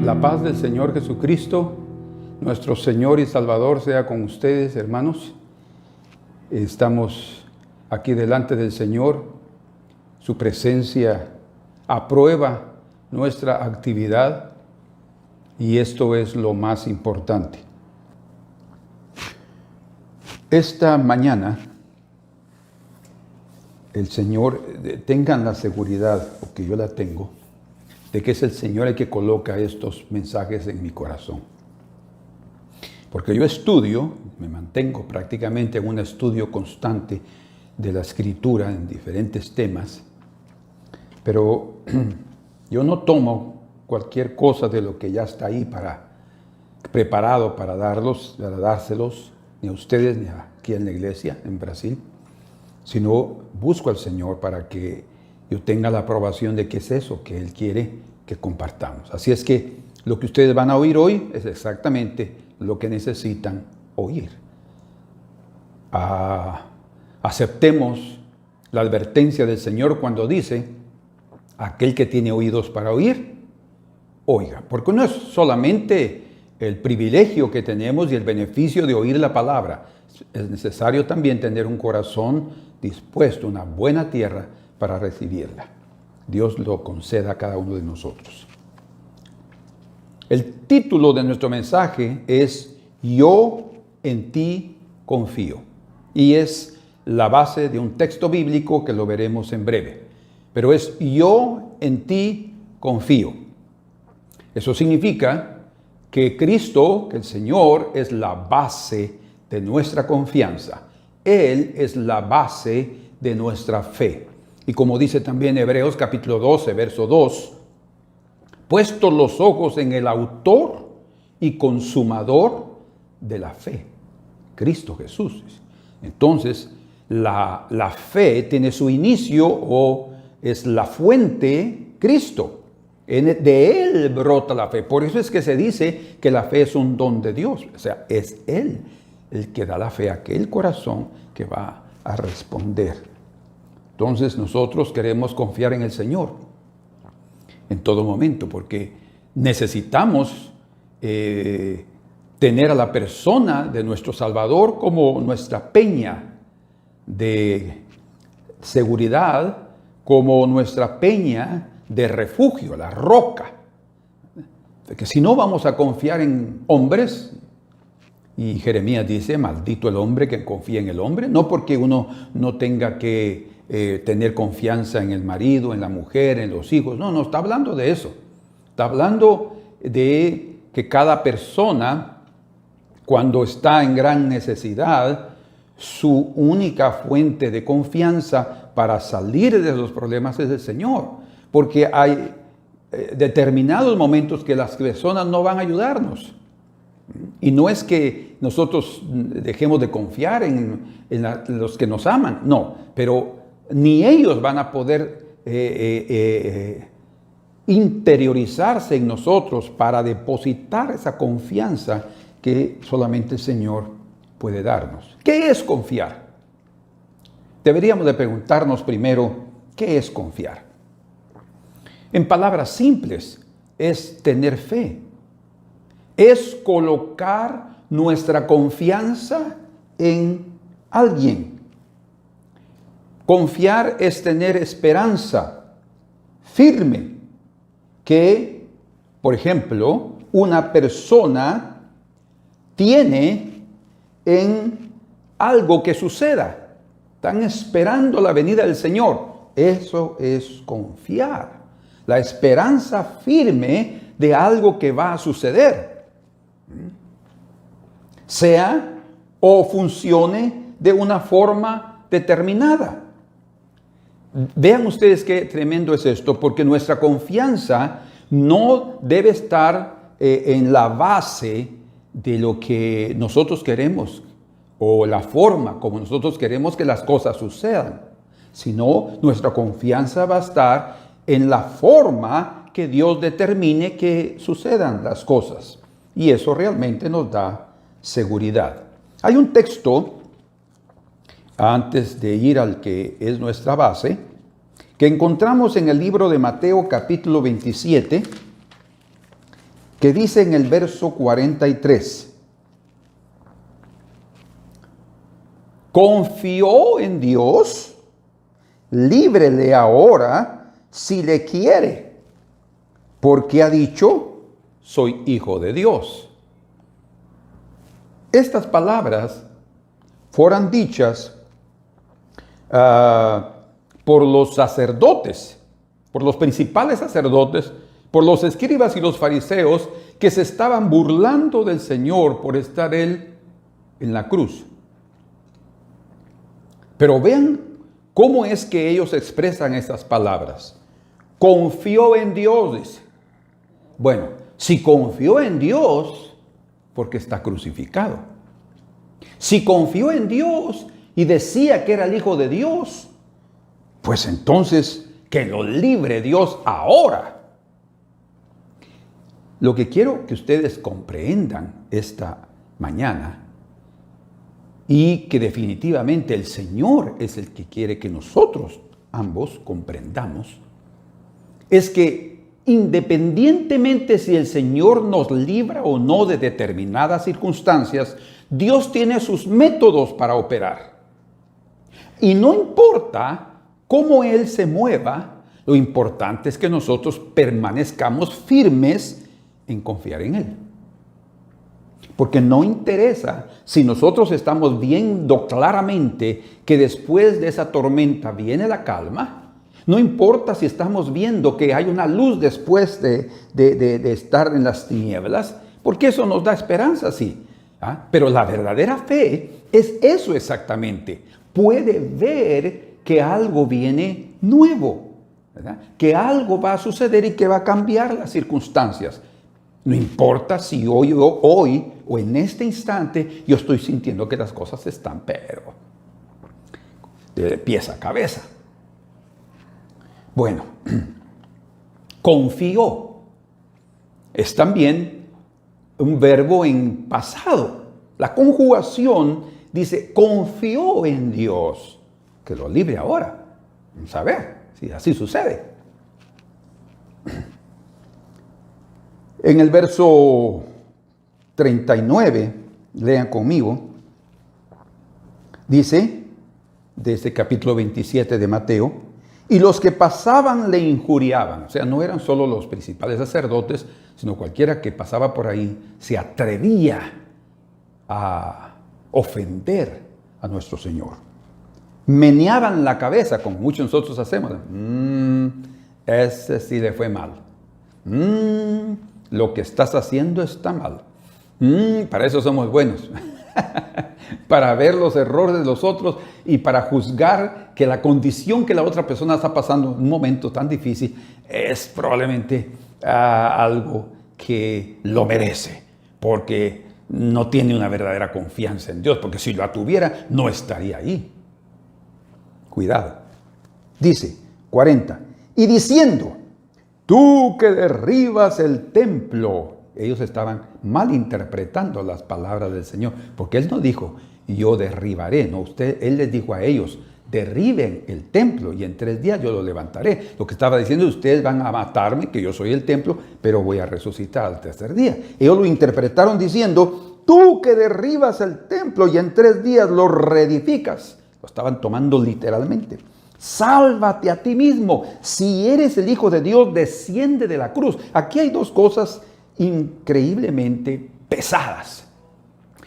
La paz del Señor Jesucristo, nuestro Señor y Salvador, sea con ustedes, hermanos. Estamos aquí delante del Señor. Su presencia aprueba nuestra actividad y esto es lo más importante. Esta mañana, el Señor, tengan la seguridad, porque yo la tengo, de que es el Señor el que coloca estos mensajes en mi corazón. Porque yo estudio, me mantengo prácticamente en un estudio constante de la Escritura en diferentes temas, pero yo no tomo cualquier cosa de lo que ya está ahí preparado para dárselos, ni a ustedes ni aquí en la iglesia, en Brasil, sino busco al Señor para que yo tenga la aprobación de qué es eso que Él quiere que compartamos. Así es que lo que ustedes van a oír hoy es exactamente lo que necesitan oír. Aceptemos la advertencia del Señor cuando dice: aquel que tiene oídos para oír, oiga. Porque no es solamente el privilegio que tenemos y el beneficio de oír la palabra. Es necesario también tener un corazón dispuesto, una buena tierra para recibirla. Dios lo conceda a cada uno de nosotros. El título de nuestro mensaje es Yo en ti confío. Y es la base de un texto bíblico que lo veremos en breve. Pero es Yo en ti confío. Eso significa que Cristo, que el Señor, es la base de nuestra confianza. Él es la base de nuestra fe. Y como dice también Hebreos capítulo 12, verso 2, puestos los ojos en el autor y consumador de la fe, Cristo Jesús. Entonces, la fe tiene su inicio o es la fuente Cristo. De Él brota la fe. Por eso es que se dice que la fe es un don de Dios. O sea, es Él el que da la fe a aquel corazón que va a responder. Entonces nosotros queremos confiar en el Señor en todo momento, porque necesitamos tener a la persona de nuestro Salvador como nuestra peña de seguridad, como nuestra peña de refugio, la roca. Porque si no vamos a confiar en hombres, y Jeremías dice, maldito el hombre que confía en el hombre, no porque uno no tenga que tener confianza en el marido, en la mujer, en los hijos, no, está hablando de eso. Está hablando de que cada persona, cuando está en gran necesidad, su única fuente de confianza para salir de los problemas es el Señor. Porque hay determinados momentos que las personas no van a ayudarnos. Y no es que nosotros dejemos de confiar en los que nos aman, no, pero ni ellos van a poder interiorizarse en nosotros para depositar esa confianza que solamente el Señor puede darnos. ¿Qué es confiar? Deberíamos de preguntarnos primero, ¿qué es confiar? En palabras simples, es tener fe. Es colocar nuestra confianza en alguien. Confiar es tener esperanza firme que, por ejemplo, una persona tiene en algo que suceda. Están esperando la venida del Señor. Eso es confiar. La esperanza firme de algo que va a suceder. Sea o funcione de una forma determinada. Vean ustedes qué tremendo es esto, porque nuestra confianza no debe estar en la base de lo que nosotros queremos o la forma como nosotros queremos que las cosas sucedan, sino nuestra confianza va a estar en la forma que Dios determine que sucedan las cosas. Y eso realmente nos da seguridad. Hay un texto, antes de ir al que es nuestra base, que encontramos en el libro de Mateo capítulo 27, que dice en el verso 43, confió en Dios, líbrele ahora si le quiere, porque ha dicho, soy hijo de Dios. Estas palabras fueron dichas por los sacerdotes, por los principales sacerdotes, por los escribas y los fariseos que se estaban burlando del Señor por estar Él en la cruz. Pero vean cómo es que ellos expresan estas palabras. Confió en Dios, dice. Bueno, si confió en Dios, porque está crucificado. Si confió en Dios y decía que era el Hijo de Dios, pues entonces que lo libre Dios ahora. Lo que quiero que ustedes comprendan esta mañana, y que definitivamente el Señor es el que quiere que nosotros ambos comprendamos, es que independientemente si el Señor nos libra o no de determinadas circunstancias, Dios tiene sus métodos para operar. Y no importa cómo Él se mueva, lo importante es que nosotros permanezcamos firmes en confiar en Él. Porque no interesa si nosotros estamos viendo claramente que después de esa tormenta viene la calma. No importa si estamos viendo que hay una luz después de estar en las tinieblas, porque eso nos da esperanza, sí. Pero la verdadera fe es eso exactamente. Puede ver que algo viene nuevo, ¿verdad? Que algo va a suceder y que va a cambiar las circunstancias. No importa si hoy o en este instante yo estoy sintiendo que las cosas están, pero de pies a cabeza. Bueno, confió. Es también un verbo en pasado. La conjugación dice, confió en Dios, que lo libre ahora. Vamos a ver si así sucede. En el verso 39, lean conmigo, dice, de este capítulo 27 de Mateo, y los que pasaban le injuriaban. O sea, no eran solo los principales sacerdotes, sino cualquiera que pasaba por ahí se atrevía a ofender a nuestro Señor. Meneaban la cabeza, como muchos de nosotros hacemos. Ese sí le fue mal. Lo que estás haciendo está mal. Para eso somos buenos. Para ver los errores de los otros y para juzgar que la condición que la otra persona está pasando en un momento tan difícil es probablemente algo que lo merece, porque no tiene una verdadera confianza en Dios, porque si la tuviera no estaría ahí. Cuidado. Dice 40, y diciendo, tú que derribas el templo. Ellos estaban malinterpretando las palabras del Señor, porque Él no dijo, yo derribaré. No, Él les dijo a ellos, derriben el templo y en 3 días yo lo levantaré. Lo que estaba diciendo, ustedes van a matarme, que yo soy el templo, pero voy a resucitar al 3er día. Ellos lo interpretaron diciendo, tú que derribas el templo y en 3 días lo reedificas. Lo estaban tomando literalmente. Sálvate a ti mismo. Si eres el Hijo de Dios, desciende de la cruz. Aquí hay 2 cosas increíblemente pesadas.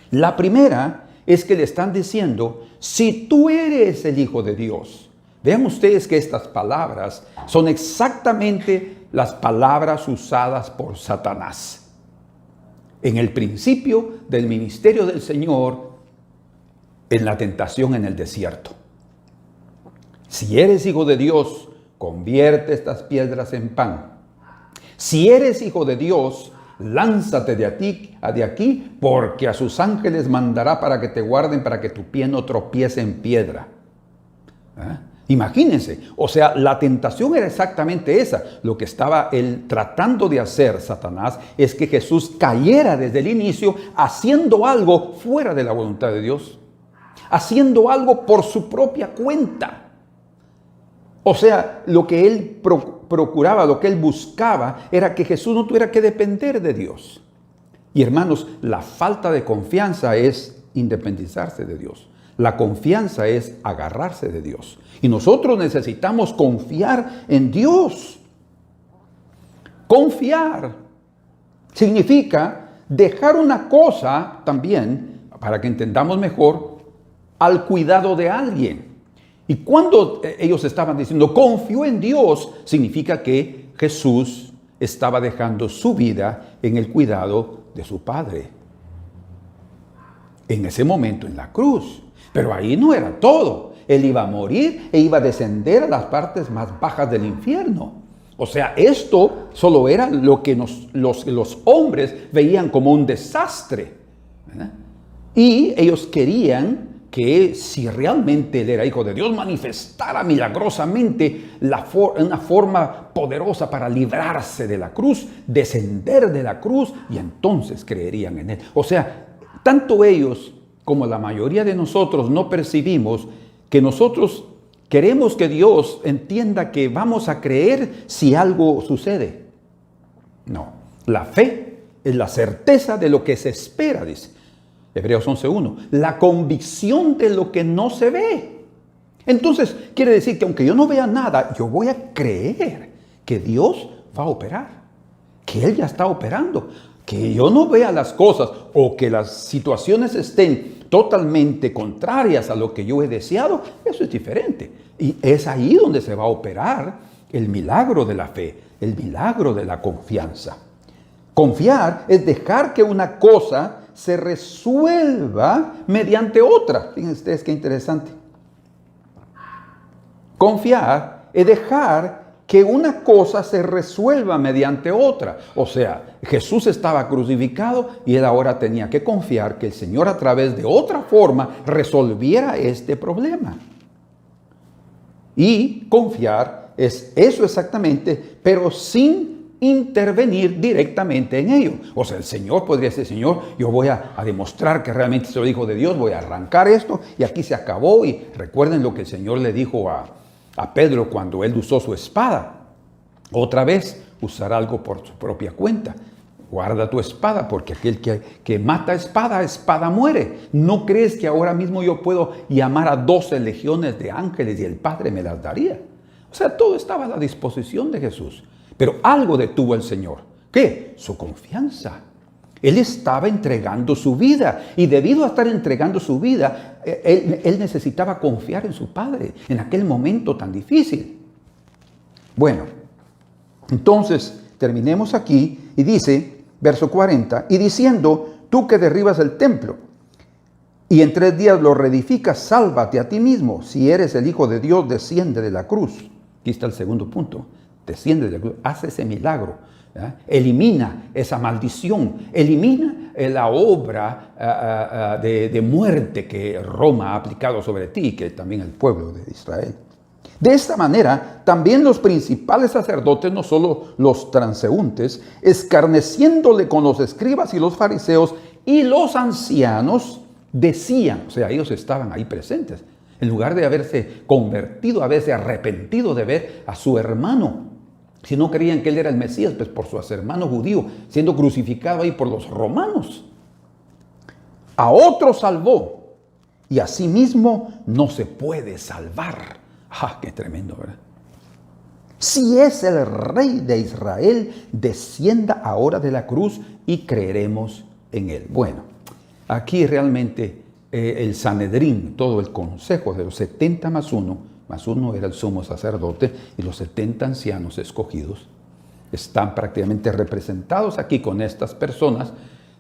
La primera es que le están diciendo, si tú eres el Hijo de Dios. Vean ustedes que estas palabras son exactamente las palabras usadas por Satanás. En el principio del ministerio del Señor, en la tentación en el desierto. Si eres Hijo de Dios, convierte estas piedras en pan. Si eres Hijo de Dios, lánzate de aquí, porque a sus ángeles mandará para que te guarden, para que tu pie no tropiece en piedra. Imagínense, o sea, la tentación era exactamente esa. Lo que estaba él tratando de hacer, Satanás, es que Jesús cayera desde el inicio haciendo algo fuera de la voluntad de Dios. Haciendo algo por su propia cuenta. O sea, lo que él procuraba, lo que él buscaba, era que Jesús no tuviera que depender de Dios. Y hermanos, la falta de confianza es independizarse de Dios. La confianza es agarrarse de Dios. Y nosotros necesitamos confiar en Dios. Confiar significa dejar una cosa también, para que entendamos mejor, al cuidado de alguien. Y cuando ellos estaban diciendo, confío en Dios, significa que Jesús estaba dejando su vida en el cuidado de su Padre. En ese momento en la cruz. Pero ahí no era todo. Él iba a morir e iba a descender a las partes más bajas del infierno. O sea, esto solo era lo que los hombres veían como un desastre, ¿verdad? Y ellos querían que si realmente él era hijo de Dios, manifestara milagrosamente una forma poderosa para librarse de la cruz, descender de la cruz, y entonces creerían en él. O sea, tanto ellos como la mayoría de nosotros no percibimos que nosotros queremos que Dios entienda que vamos a creer si algo sucede. No, la fe es la certeza de lo que se espera, dice Hebreos 11:1. La convicción de lo que no se ve. Entonces, quiere decir que aunque yo no vea nada, yo voy a creer que Dios va a operar, que Él ya está operando. Que yo no vea las cosas o que las situaciones estén totalmente contrarias a lo que yo he deseado, eso es diferente. Y es ahí donde se va a operar el milagro de la fe, el milagro de la confianza. Confiar es dejar que una cosa se resuelva mediante otra. Fíjense ustedes qué interesante. Confiar es dejar que una cosa se resuelva mediante otra. O sea, Jesús estaba crucificado y él ahora tenía que confiar que el Señor a través de otra forma resolviera este problema. Y confiar es eso exactamente, pero sin intervenir directamente en ello. O sea, el Señor podría decir, Señor, yo voy a demostrar que realmente soy hijo de Dios, voy a arrancar esto y aquí se acabó. Y recuerden lo que el Señor le dijo a Pedro cuando él usó su espada. Otra vez, usar algo por su propia cuenta. Guarda tu espada, porque aquel que mata espada muere. ¿No crees que ahora mismo yo puedo llamar a 12 legiones de ángeles y el Padre me las daría? O sea, todo estaba a la disposición de Jesús. Pero algo detuvo al Señor. ¿Qué? Su confianza. Él estaba entregando su vida y debido a estar entregando su vida, él necesitaba confiar en su Padre en aquel momento tan difícil. Bueno, entonces terminemos aquí y dice, verso 40, y diciendo, tú que derribas el templo y en 3 días lo reedificas, sálvate a ti mismo. Si eres el Hijo de Dios, desciende de la cruz. Aquí está el segundo punto, desciende de la cruz, hace ese milagro. Elimina esa maldición, elimina la obra de muerte que Roma ha aplicado sobre ti, que también el pueblo de Israel. De esta manera, también los principales sacerdotes, no solo los transeúntes, escarneciéndole con los escribas y los fariseos y los ancianos, decían, o sea, ellos estaban ahí presentes, en lugar de haberse convertido, haberse arrepentido de ver a su hermano, si no creían que él era el Mesías, pues por su hermano judío, siendo crucificado ahí por los romanos. A otro salvó, y a sí mismo no se puede salvar. ¡Ah, qué tremendo!, ¿verdad? Si es el Rey de Israel, descienda ahora de la cruz y creeremos en él. Bueno, aquí realmente el Sanedrín, todo el consejo de los 70 más uno era el sumo sacerdote, y los 70 ancianos escogidos están prácticamente representados aquí con estas personas,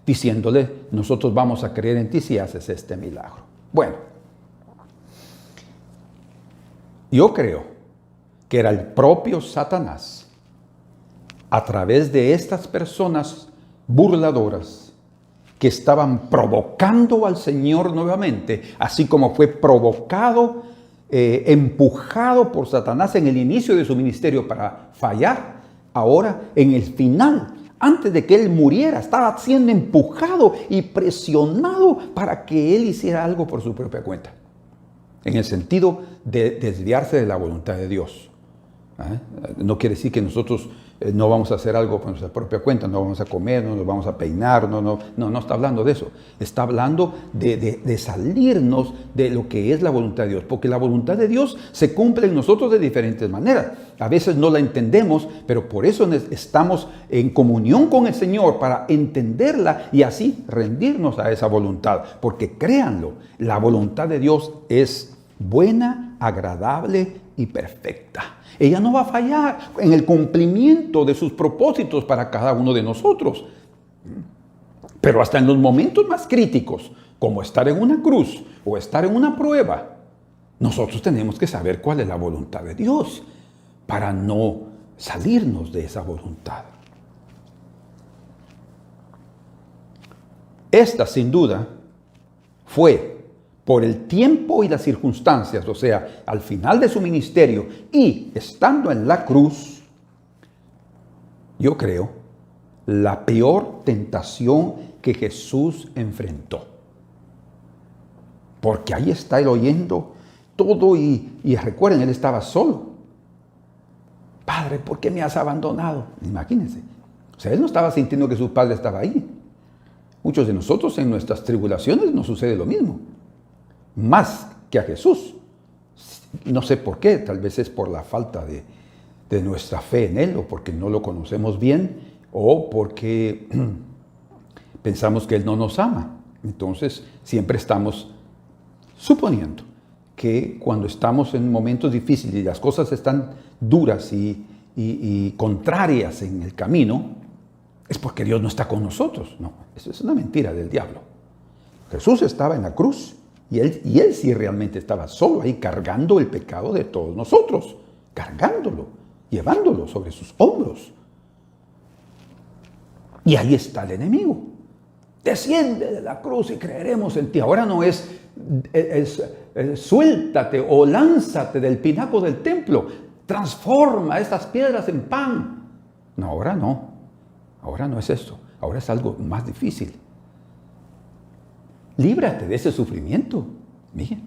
diciéndole, nosotros vamos a creer en ti si haces este milagro. Bueno, yo creo que era el propio Satanás, a través de estas personas burladoras, que estaban provocando al Señor nuevamente, así como fue provocado, empujado por Satanás en el inicio de su ministerio para fallar. Ahora, en el final, antes de que él muriera, estaba siendo empujado y presionado para que él hiciera algo por su propia cuenta, en el sentido de desviarse de la voluntad de Dios. No quiere decir que nosotros no vamos a hacer algo por nuestra propia cuenta, no vamos a comer, no nos vamos a peinar, no está hablando de eso. Está hablando de salirnos de lo que es la voluntad de Dios, porque la voluntad de Dios se cumple en nosotros de diferentes maneras. A veces no la entendemos, pero por eso estamos en comunión con el Señor para entenderla y así rendirnos a esa voluntad. Porque créanlo, la voluntad de Dios es buena, agradable y perfecta. Ella no va a fallar en el cumplimiento de sus propósitos para cada uno de nosotros. Pero hasta en los momentos más críticos, como estar en una cruz o estar en una prueba, nosotros tenemos que saber cuál es la voluntad de Dios para no salirnos de esa voluntad. Esta, sin duda, fue por el tiempo y las circunstancias, o sea, al final de su ministerio y estando en la cruz, yo creo, la peor tentación que Jesús enfrentó. Porque ahí está él oyendo todo y recuerden, él estaba solo. Padre, ¿por qué me has abandonado? Imagínense. O sea, él no estaba sintiendo que su padre estaba ahí. Muchos de nosotros en nuestras tribulaciones nos sucede lo mismo. Más que a Jesús. No sé por qué, tal vez es por la falta de nuestra fe en Él, o porque no lo conocemos bien, o porque pensamos que Él no nos ama. Entonces, siempre estamos suponiendo que cuando estamos en momentos difíciles y las cosas están duras y contrarias en el camino, es porque Dios no está con nosotros. No, eso es una mentira del diablo. Jesús estaba en la cruz. Y él sí realmente estaba solo ahí cargando el pecado de todos nosotros, cargándolo, llevándolo sobre sus hombros. Y ahí está el enemigo. Desciende de la cruz y creeremos en ti. Ahora no es suéltate o lánzate del pináculo del templo, transforma estas piedras en pan. No, ahora no. Ahora no es esto. Ahora es algo más difícil. Líbrate de ese sufrimiento. Mira,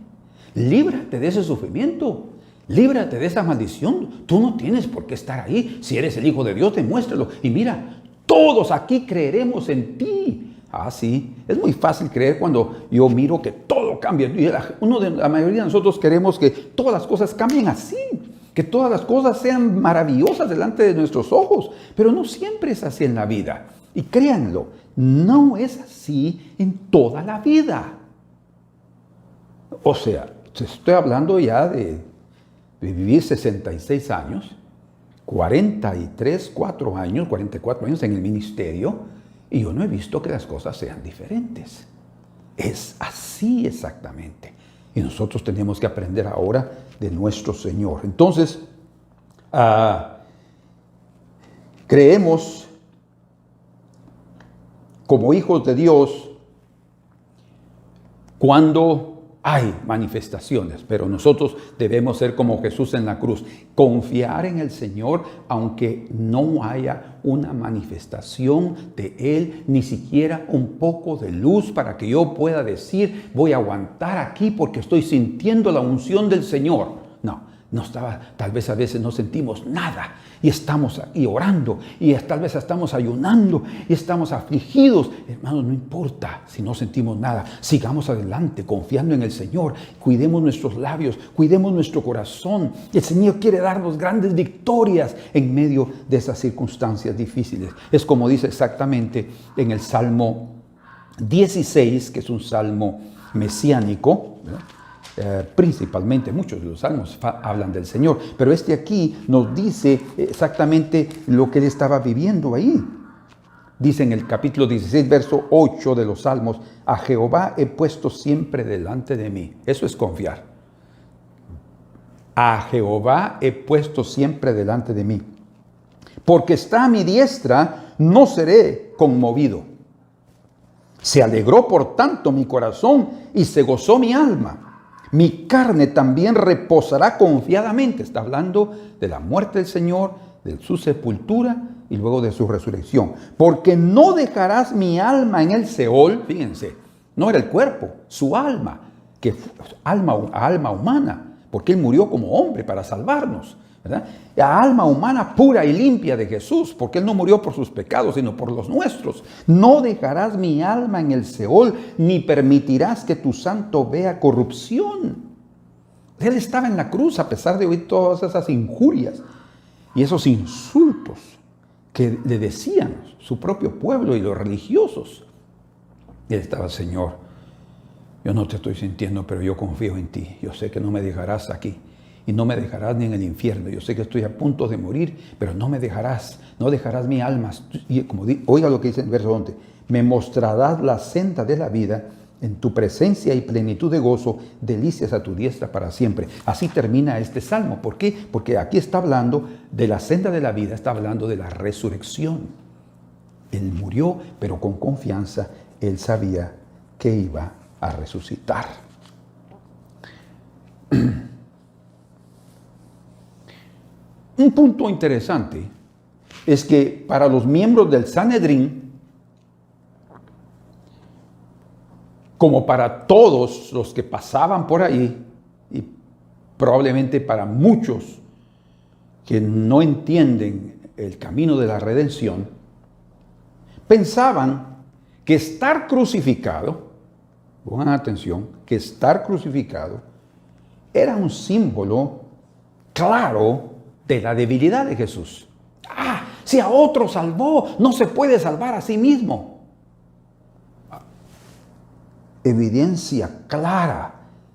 líbrate de ese sufrimiento. Líbrate de esa maldición. Tú no tienes por qué estar ahí. Si eres el Hijo de Dios, demuéstralo. Y mira, todos aquí creeremos en ti. Ah, sí. Es muy fácil creer cuando yo miro que todo cambia. La mayoría de nosotros queremos que todas las cosas cambien así. Que todas las cosas sean maravillosas delante de nuestros ojos. Pero no siempre es así en la vida. Y créanlo, no es así en toda la vida. O sea, estoy hablando ya de vivir 66 años, 44 años en el ministerio, y yo no he visto que las cosas sean diferentes. Es así exactamente. Y nosotros tenemos que aprender ahora de nuestro Señor. Entonces, creemos como hijos de Dios cuando hay manifestaciones, pero nosotros debemos ser como Jesús en la cruz, confiar en el Señor aunque no haya una manifestación de Él, ni siquiera un poco de luz para que yo pueda decir, voy a aguantar aquí porque estoy sintiendo la unción del Señor. Tal vez a veces no sentimos nada y estamos ahí orando y tal vez estamos ayunando y estamos afligidos. Hermanos, no importa si no sentimos nada. Sigamos adelante confiando en el Señor. Cuidemos nuestros labios, cuidemos nuestro corazón. El Señor quiere darnos grandes victorias en medio de esas circunstancias difíciles. Es como dice exactamente en el Salmo 16, que es un salmo mesiánico, ¿verdad? Principalmente muchos de los salmos hablan del Señor, pero este aquí nos dice exactamente lo que él estaba viviendo ahí. Dice en el capítulo 16, verso 8 de los salmos, a Jehová he puesto siempre delante de mí. Eso es confiar. A Jehová he puesto siempre delante de mí. Porque está a mi diestra, no seré conmovido. Se alegró por tanto mi corazón y se gozó mi alma. Mi carne también reposará confiadamente. Está hablando de la muerte del Señor, de su sepultura y luego de su resurrección. Porque no dejarás mi alma en el Seol. Fíjense, no era el cuerpo, su alma, que alma humana, porque Él murió como hombre para salvarnos. ¿verdad? La alma humana pura y limpia de Jesús, porque Él no murió por sus pecados, sino por los nuestros. No dejarás mi alma en el Seol, ni permitirás que tu santo vea corrupción. Él estaba en la cruz a pesar de oír todas esas injurias y esos insultos que le decían su propio pueblo y los religiosos. Y él estaba: Señor, yo no te estoy sintiendo, pero yo confío en ti. Yo sé que no me dejarás aquí y no me dejarás ni en el infierno. Yo sé que estoy a punto de morir, pero no me dejarás, no dejarás mi alma. Y como oiga lo que dice en el verso 11: me mostrarás la senda de la vida, en tu presencia y plenitud de gozo, delicias a tu diestra para siempre. Así termina este salmo. ¿Por qué? Porque aquí está hablando de la senda de la vida, está hablando de la resurrección. Él murió, pero con confianza él sabía que iba a resucitar. Un punto interesante es que para los miembros del Sanedrín, como para todos los que pasaban por ahí, y probablemente para muchos que no entienden el camino de la redención, pensaban que estar crucificado, pongan atención, que estar crucificado era un símbolo claro de la debilidad de Jesús. Si a otro salvó, no se puede salvar a sí mismo. Evidencia clara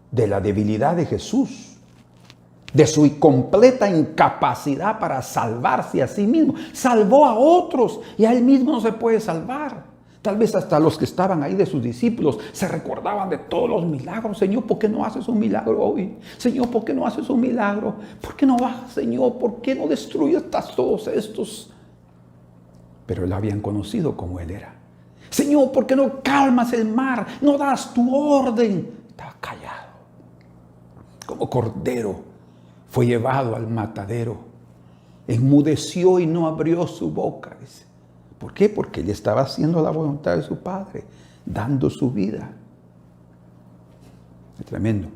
de la debilidad de Jesús, de su completa incapacidad para salvarse a sí mismo. Salvó a otros y a él mismo no se puede salvar. Tal vez hasta los que estaban ahí de sus discípulos se recordaban de todos los milagros. Señor, ¿por qué no haces un milagro hoy? Señor, ¿por qué no haces un milagro? ¿Por qué no bajas, Señor? ¿Por qué no destruyes todos estos? Pero lo habían conocido como él era. Señor, ¿por qué no calmas el mar? No das tu orden. Estaba callado. Como cordero fue llevado al matadero. Enmudeció y no abrió su boca. Dice. ¿Por qué? Porque él estaba haciendo la voluntad de su Padre, dando su vida. Es tremendo.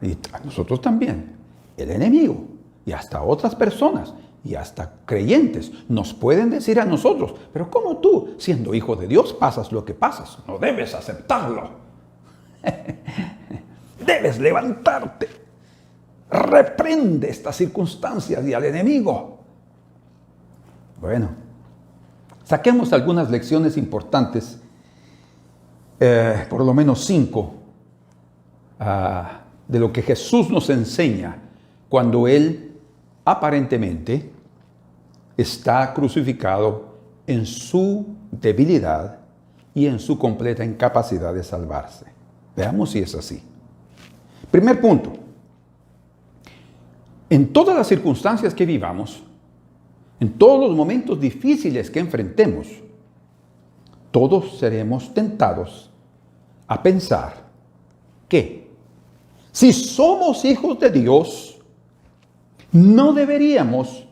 Y a nosotros también. El enemigo y hasta otras personas y hasta creyentes nos pueden decir a nosotros: pero ¿cómo tú, siendo hijo de Dios, pasas lo que pasas? No debes aceptarlo. Debes levantarte. Reprende estas circunstancias y al enemigo. Bueno, saquemos algunas lecciones importantes, por lo menos 5, de lo que Jesús nos enseña cuando Él aparentemente está crucificado en su debilidad y en su completa incapacidad de salvarse. Veamos si es así. Primer punto. En todas las circunstancias que vivamos, en todos los momentos difíciles que enfrentemos, todos seremos tentados a pensar que si somos hijos de Dios, no deberíamos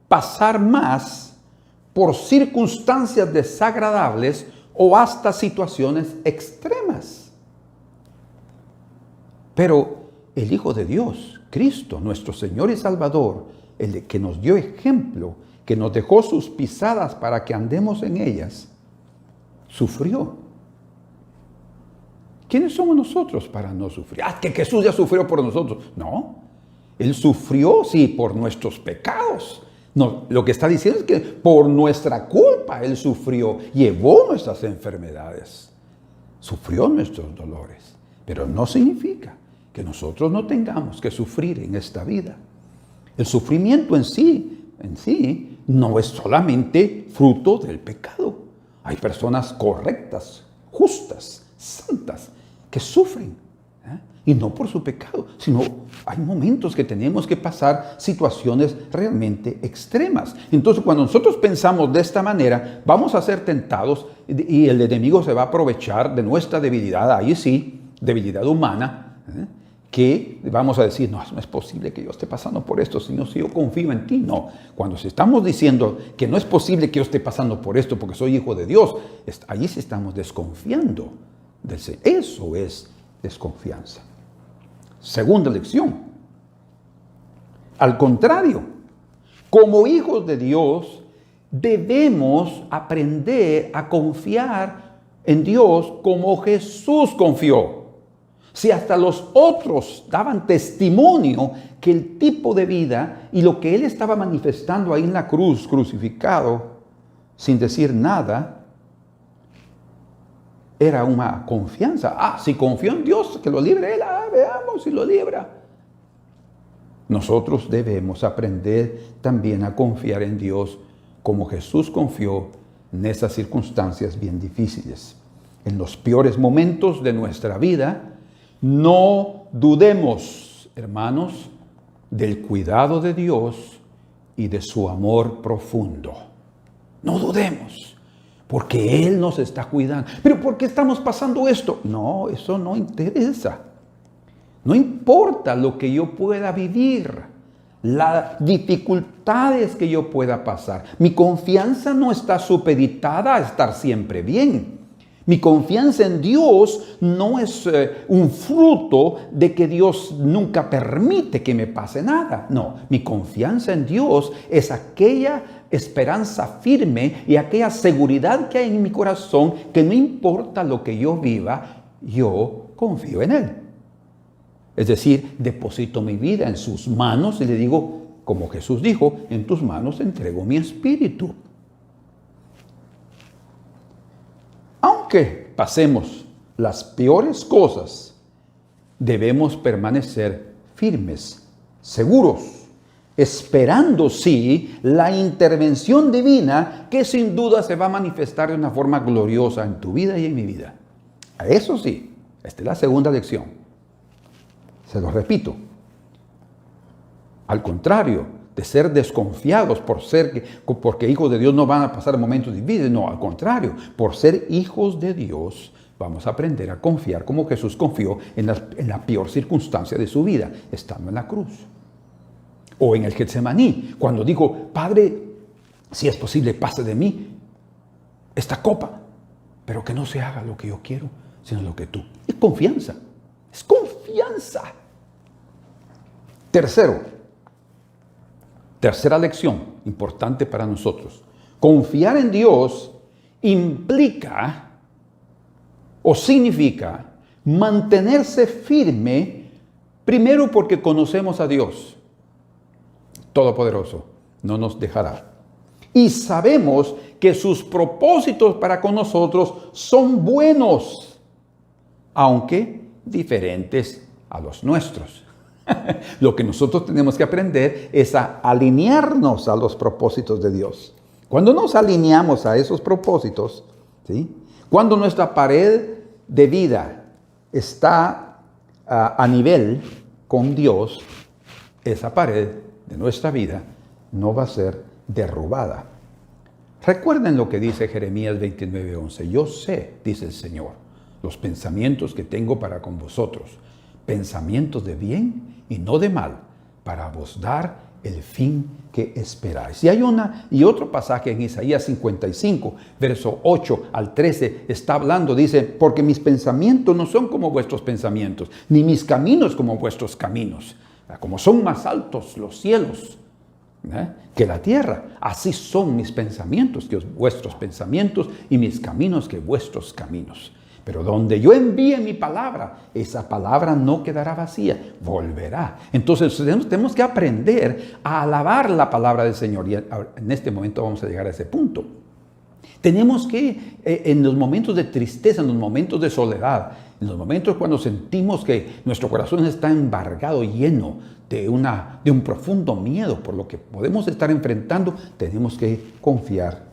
pasar más por circunstancias desagradables o hasta situaciones extremas. Pero el Hijo de Dios, Cristo, nuestro Señor y Salvador, el que nos dio ejemplo, que nos dejó sus pisadas para que andemos en ellas, sufrió. ¿Quiénes somos nosotros para no sufrir? Que Jesús ya sufrió por nosotros. No, Él sufrió, sí, por nuestros pecados. No, lo que está diciendo es que por nuestra culpa Él sufrió, llevó nuestras enfermedades, sufrió nuestros dolores. Pero no significa que nosotros no tengamos que sufrir en esta vida. El sufrimiento en sí, no es solamente fruto del pecado. Hay personas correctas, justas, santas, que sufren, y no por su pecado, sino hay momentos que tenemos que pasar situaciones realmente extremas. Entonces, cuando nosotros pensamos de esta manera, vamos a ser tentados y el enemigo se va a aprovechar de nuestra debilidad, ahí sí, debilidad humana, que vamos a decir: no es posible que yo esté pasando por esto, sino si yo confío en ti. No, cuando estamos diciendo que no es posible que yo esté pasando por esto porque soy hijo de Dios, allí sí estamos desconfiando del Señor. Eso es desconfianza. Segunda lección. Al contrario, como hijos de Dios, debemos aprender a confiar en Dios como Jesús confió. Si hasta los otros daban testimonio que el tipo de vida y lo que Él estaba manifestando ahí en la cruz, crucificado, sin decir nada, era una confianza. Si confió en Dios, que lo libre Él, veamos si lo libra. Nosotros debemos aprender también a confiar en Dios como Jesús confió en esas circunstancias bien difíciles. En los peores momentos de nuestra vida, no dudemos, hermanos, del cuidado de Dios y de su amor profundo. No dudemos, porque Él nos está cuidando. ¿Pero por qué estamos pasando esto? No, eso no interesa. No importa lo que yo pueda vivir, las dificultades que yo pueda pasar. Mi confianza no está supeditada a estar siempre bien. Mi confianza en Dios no es un fruto de que Dios nunca permite que me pase nada. No, mi confianza en Dios es aquella esperanza firme y aquella seguridad que hay en mi corazón que no importa lo que yo viva, yo confío en Él. Es decir, deposito mi vida en sus manos y le digo, como Jesús dijo, en tus manos entrego mi espíritu. Aunque pasemos las peores cosas, debemos permanecer firmes, seguros, esperando sí la intervención divina que sin duda se va a manifestar de una forma gloriosa en tu vida y en mi vida. Eso sí, esta es la segunda lección. Se lo repito. Al contrario de ser desconfiados porque hijos de Dios no van a pasar momentos difíciles. No, al contrario. Por ser hijos de Dios vamos a aprender a confiar como Jesús confió en la peor circunstancia de su vida, estando en la cruz. O en el Getsemaní, cuando dijo, Padre, si es posible, pase de mí esta copa, pero que no se haga lo que yo quiero, sino lo que tú. Es confianza. Es confianza. Tercera lección importante para nosotros. Confiar en Dios implica o significa mantenerse firme, primero porque conocemos a Dios Todopoderoso, no nos dejará. Y sabemos que sus propósitos para con nosotros son buenos, aunque diferentes a los nuestros. Lo que nosotros tenemos que aprender es a alinearnos a los propósitos de Dios. Cuando nos alineamos a esos propósitos, ¿sí? Cuando nuestra pared de vida está a nivel con Dios, esa pared de nuestra vida no va a ser derrubada. Recuerden lo que dice Jeremías 29:11. Yo sé, dice el Señor, los pensamientos que tengo para con vosotros, pensamientos de bien y no de mal, para vos dar el fin que esperáis. Y otro pasaje en Isaías 55, verso 8 al 13, está hablando, dice, porque mis pensamientos no son como vuestros pensamientos, ni mis caminos como vuestros caminos. Como son más altos los cielos que la tierra, así son mis pensamientos que vuestros pensamientos y mis caminos que vuestros caminos. Pero donde yo envíe mi palabra, esa palabra no quedará vacía, volverá. Entonces tenemos que aprender a alabar la palabra del Señor. Y en este momento vamos a llegar a ese punto. Tenemos que, en los momentos de tristeza, en los momentos de soledad, en los momentos cuando sentimos que nuestro corazón está embargado, lleno de un profundo miedo por lo que podemos estar enfrentando, tenemos que confiar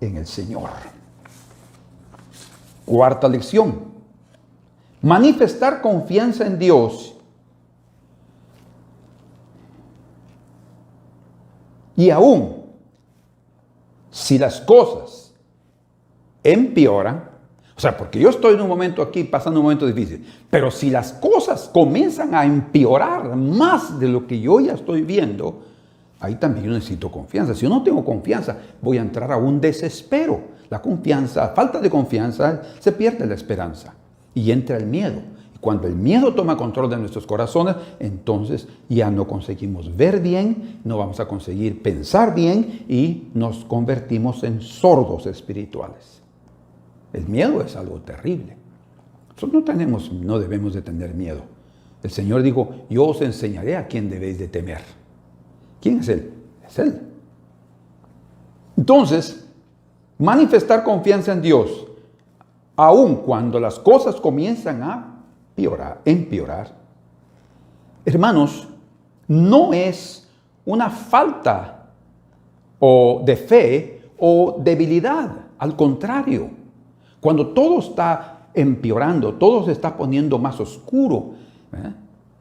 en el Señor. Cuarta lección. Manifestar confianza en Dios y aún si las cosas empeoran, o sea, porque yo estoy en un momento aquí pasando un momento difícil, pero si las cosas comienzan a empeorar más de lo que yo ya estoy viendo, ahí también yo necesito confianza. Si yo no tengo confianza, voy a entrar a un desespero. La confianza, falta de confianza, se pierde la esperanza y entra el miedo. Cuando el miedo toma control de nuestros corazones, entonces ya no conseguimos ver bien, no vamos a conseguir pensar bien y nos convertimos en sordos espirituales. El miedo es algo terrible. Nosotros no debemos de tener miedo. El Señor dijo, yo os enseñaré a quién debéis de temer. ¿Quién es Él? Es Él. Entonces, manifestar confianza en Dios, aun cuando las cosas comienzan a empeorar. Hermanos, no es una falta de fe o debilidad. Al contrario, cuando todo está empeorando, todo se está poniendo más oscuro,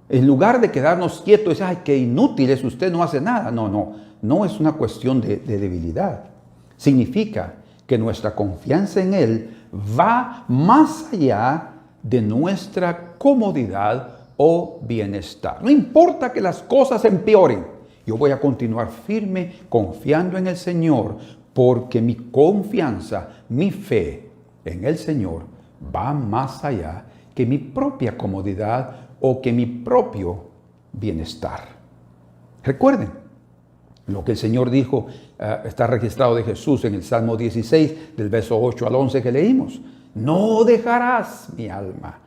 en lugar de quedarnos quietos y decir, ay, qué inútil es, usted no hace nada. No es una cuestión de debilidad. Significa que nuestra confianza en Él va más allá de nuestra comodidad o bienestar. No importa que las cosas empeoren, yo voy a continuar firme confiando en el Señor, porque mi confianza, mi fe en el Señor va más allá que mi propia comodidad o que mi propio bienestar. Recuerden, lo que el Señor dijo está registrado de Jesús en el Salmo 16, del verso 8 al 11 que leímos. No dejarás mi alma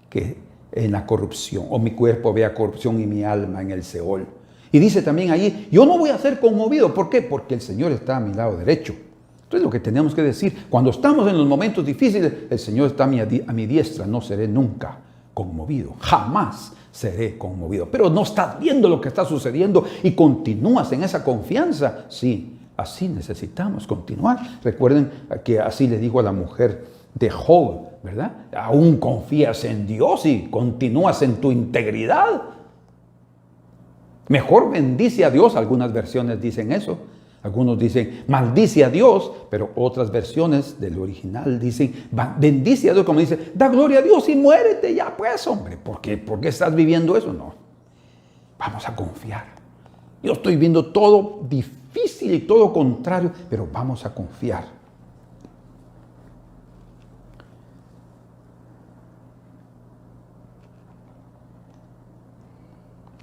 que en la corrupción, o mi cuerpo vea corrupción y mi alma en el Seol. Y dice también allí, yo no voy a ser conmovido. ¿Por qué? Porque el Señor está a mi lado derecho. Entonces lo que tenemos que decir, cuando estamos en los momentos difíciles, el Señor está a mi diestra, no seré nunca conmovido, jamás seré conmovido. Pero no estás viendo lo que está sucediendo y continúas en esa confianza. Sí, así necesitamos continuar. Recuerden que así le dijo a la mujer de Job, ¿verdad? Aún confías en Dios y continúas en tu integridad. Mejor bendice a Dios. Algunas versiones dicen eso. Algunos dicen maldice a Dios, pero otras versiones del original dicen bendice a Dios, como dice, da gloria a Dios y muérete ya pues, hombre. ¿Por qué estás viviendo eso? No. Vamos a confiar. Yo estoy viendo todo difícil y todo contrario, pero vamos a confiar.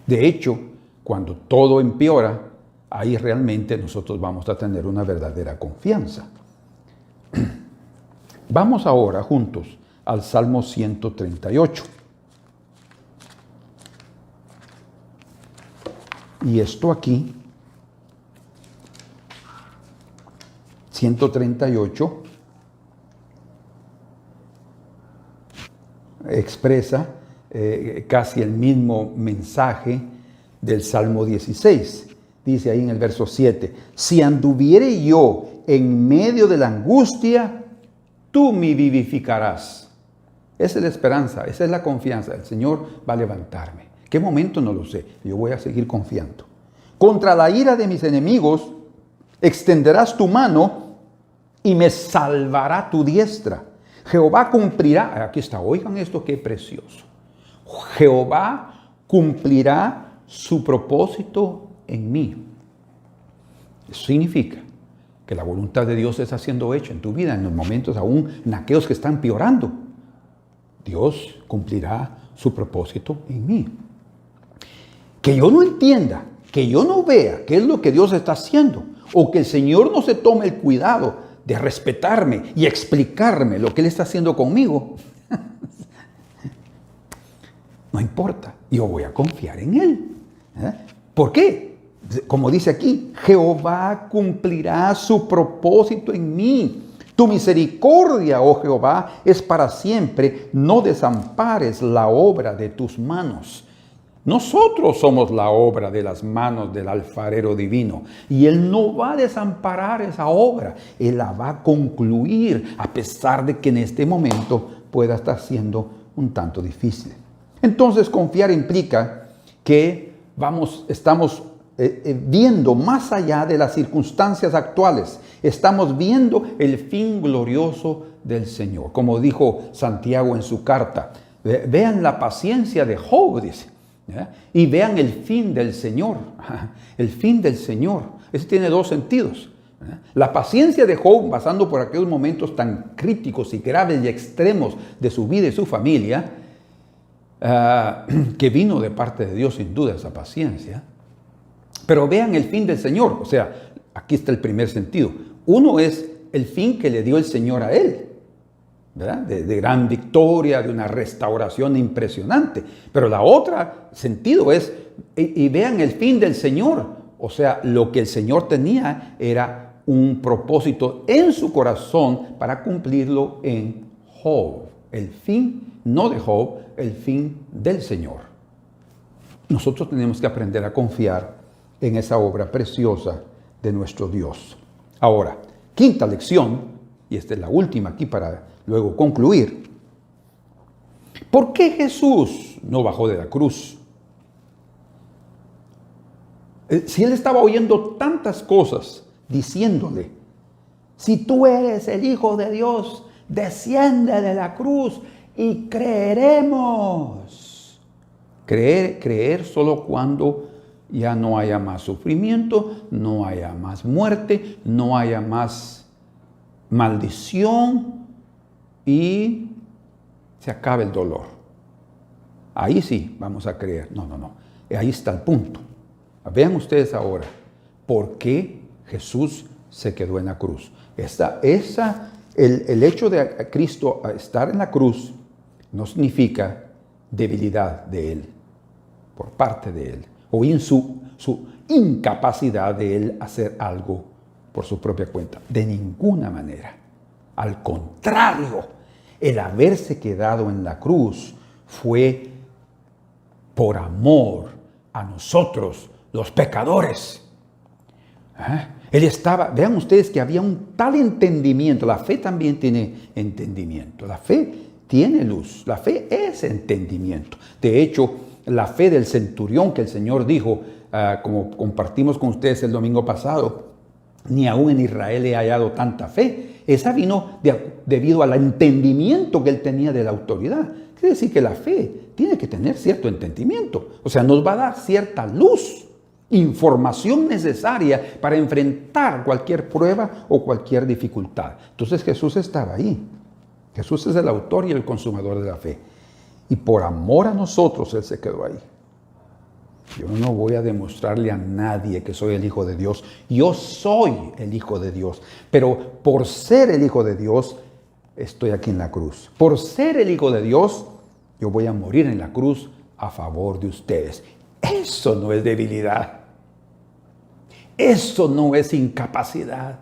De hecho, cuando todo empeora, ahí realmente nosotros vamos a tener una verdadera confianza. Vamos ahora juntos al Salmo 138. Y esto aquí, 138, expresa casi el mismo mensaje del Salmo 16. Dice ahí en el verso 7, si anduviere yo en medio de la angustia, tú me vivificarás. Esa es la esperanza, esa es la confianza. El Señor va a levantarme. ¿Qué momento? No lo sé. Yo voy a seguir confiando. Contra la ira de mis enemigos, extenderás tu mano y me salvará tu diestra. Jehová cumplirá, aquí está, oigan esto, qué precioso. Jehová cumplirá su propósito en mí. Eso significa que la voluntad de Dios está siendo hecha en tu vida en los momentos aún en aquellos que están peorando. Dios cumplirá su propósito en mí. Que yo no entienda, que yo no vea qué es lo que Dios está haciendo, o que el Señor no se tome el cuidado de respetarme y explicarme lo que Él está haciendo conmigo. No importa, yo voy a confiar en Él. ¿Por qué? Como dice aquí, Jehová cumplirá su propósito en mí. Tu misericordia, oh Jehová, es para siempre. No desampares la obra de tus manos. Nosotros somos la obra de las manos del alfarero divino. Y Él no va a desamparar esa obra. Él la va a concluir, a pesar de que en este momento pueda estar siendo un tanto difícil. Entonces, confiar implica que estamos viendo más allá de las circunstancias actuales. Estamos viendo el fin glorioso del Señor. Como dijo Santiago en su carta, vean la paciencia de Job, dice, y vean el fin del Señor. El fin del Señor. Ese tiene dos sentidos. La paciencia de Job, pasando por aquellos momentos tan críticos y graves y extremos de su vida y su familia, que vino de parte de Dios sin duda esa paciencia. Pero vean el fin del Señor. O sea, aquí está el primer sentido. Uno es el fin que le dio el Señor a él, ¿verdad? De gran victoria, de una restauración impresionante. Pero la otra sentido es, y vean el fin del Señor. O sea, lo que el Señor tenía era un propósito en su corazón para cumplirlo en Job. El fin, no de Job, el fin del Señor. Nosotros tenemos que aprender a confiar en esa obra preciosa de nuestro Dios. Ahora, quinta lección, y esta es la última aquí para luego concluir. ¿Por qué Jesús no bajó de la cruz? Si él estaba oyendo tantas cosas diciéndole, si tú eres el Hijo de Dios, desciende de la cruz y creeremos. Creer solo cuando ya no haya más sufrimiento, no haya más muerte, no haya más maldición y se acabe el dolor. Ahí sí vamos a creer. No. Ahí está el punto. Vean ustedes ahora por qué Jesús se quedó en la cruz. El hecho de Cristo estar en la cruz no significa debilidad de Él, por parte de Él, o en su incapacidad de Él hacer algo por su propia cuenta. De ninguna manera. Al contrario, el haberse quedado en la cruz fue por amor a nosotros, los pecadores. Él estaba, vean ustedes que había un tal entendimiento. La fe también tiene entendimiento. La fe tiene luz. La fe es entendimiento. De hecho, la fe del centurión que el Señor dijo, como compartimos con ustedes el domingo pasado, ni aún en Israel he hallado tanta fe. Esa vino debido al entendimiento que él tenía de la autoridad. Quiere decir que la fe tiene que tener cierto entendimiento. O sea, nos va a dar cierta luz, información necesaria para enfrentar cualquier prueba o cualquier dificultad. Entonces Jesús estaba ahí. Jesús es el autor y el consumador de la fe. Y por amor a nosotros Él se quedó ahí. Yo no voy a demostrarle a nadie que soy el Hijo de Dios. Yo soy el Hijo de Dios. Pero por ser el Hijo de Dios, estoy aquí en la cruz. Por ser el Hijo de Dios, yo voy a morir en la cruz a favor de ustedes. Eso no es debilidad. Eso no es incapacidad.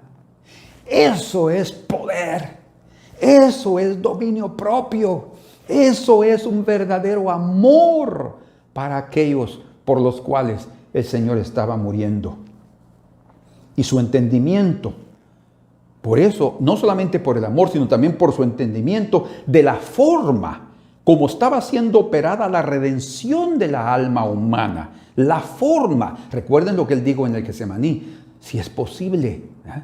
Eso es poder. Eso es dominio propio. Eso es un verdadero amor para aquellos por los cuales el Señor estaba muriendo. Y su entendimiento, por eso, no solamente por el amor, sino también por su entendimiento de la forma como estaba siendo operada la redención de la alma humana. La forma, recuerden lo que él dijo en el Getsemaní, si es posible,